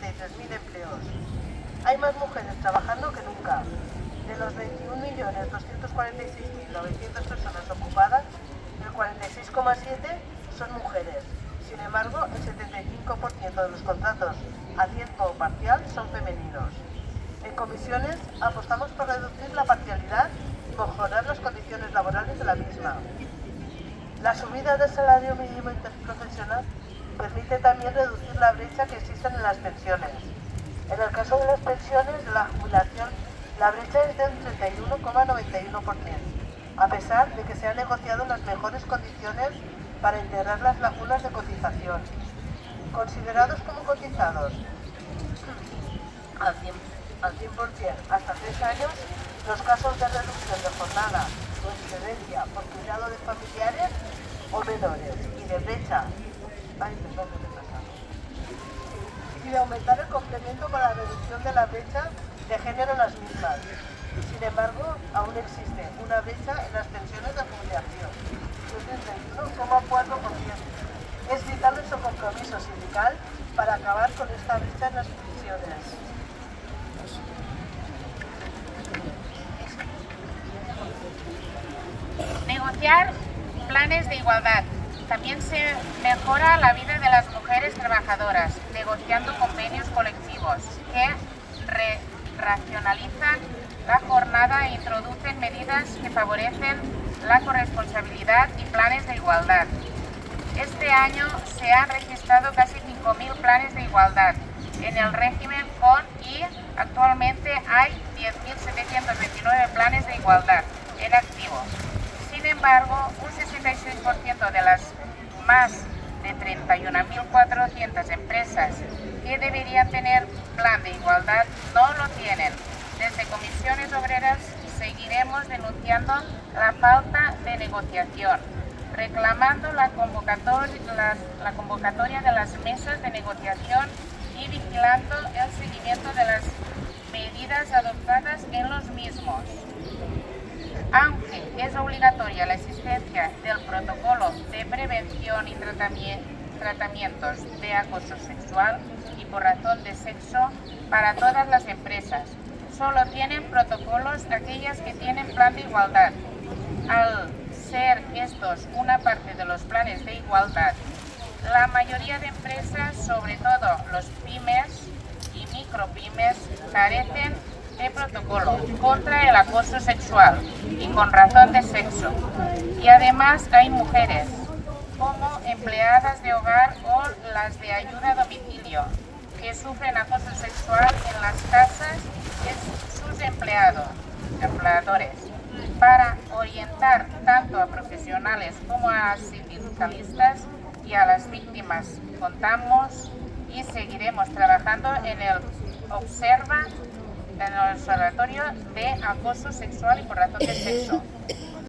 33.000 empleos. Hay más mujeres trabajando que nunca. De los 21.246.900 personas ocupadas, el 46,7% son mujeres. Sin embargo, el 75% de los contratos a tiempo parcial son femeninos. En comisiones apostamos por reducir la parcialidad y mejorar las condiciones laborales de la misma. La subida del salario mínimo interprofesional permite también reducir la brecha que existe en las pensiones. En el caso de las pensiones de la jubilación, la brecha es del 31,91%, a pesar de que se han negociado las mejores condiciones para integrar las lagunas de cotización. Considerados como cotizados al 100% hasta 3 años, los casos de reducción de jornada o excedencia por cuidado de familiares o menores y de brecha y de aumentar el complemento para la reducción de la brecha de género en las mismas. Sin embargo, aún existe una brecha en las pensiones de jubilación, del 31,4%. Es vital nuestro compromiso sindical para acabar con esta brecha en las pensiones. Negociar planes de igualdad. También se mejora la vida de las mujeres trabajadoras, negociando convenios colectivos que racionalizan la jornada e introducen medidas que favorecen la corresponsabilidad y planes de igualdad. Este año se han registrado casi 5.000 planes de igualdad en el régimen y actualmente hay 10.729 planes de igualdad en activo. Sin embargo, un 66% de las más de 31.400 empresas que deberían tener plan de igualdad no lo tienen. Desde Comisiones Obreras seguiremos denunciando la falta de negociación, reclamando la convocatoria de las mesas de negociación y vigilando el seguimiento de las medidas adoptadas en los mismos. Aunque es obligatoria la existencia del protocolo de prevención y tratamientos de acoso sexual y por razón de sexo para todas las empresas, solo tienen protocolos aquellas que tienen plan de igualdad. Al ser estos una parte de los planes de igualdad, la mayoría de empresas, sobre todo los pymes y micropymes, carecen de protocolo contra el acoso sexual y con razón de sexo. Y además hay mujeres, como empleadas de hogar o las de ayuda a domicilio, que sufren acoso sexual en las casas de sus empleadores. Para orientar tanto a profesionales como a sindicalistas y a las víctimas, contamos y seguiremos trabajando en el Observatorio de Acoso Sexual y por razón de sexo,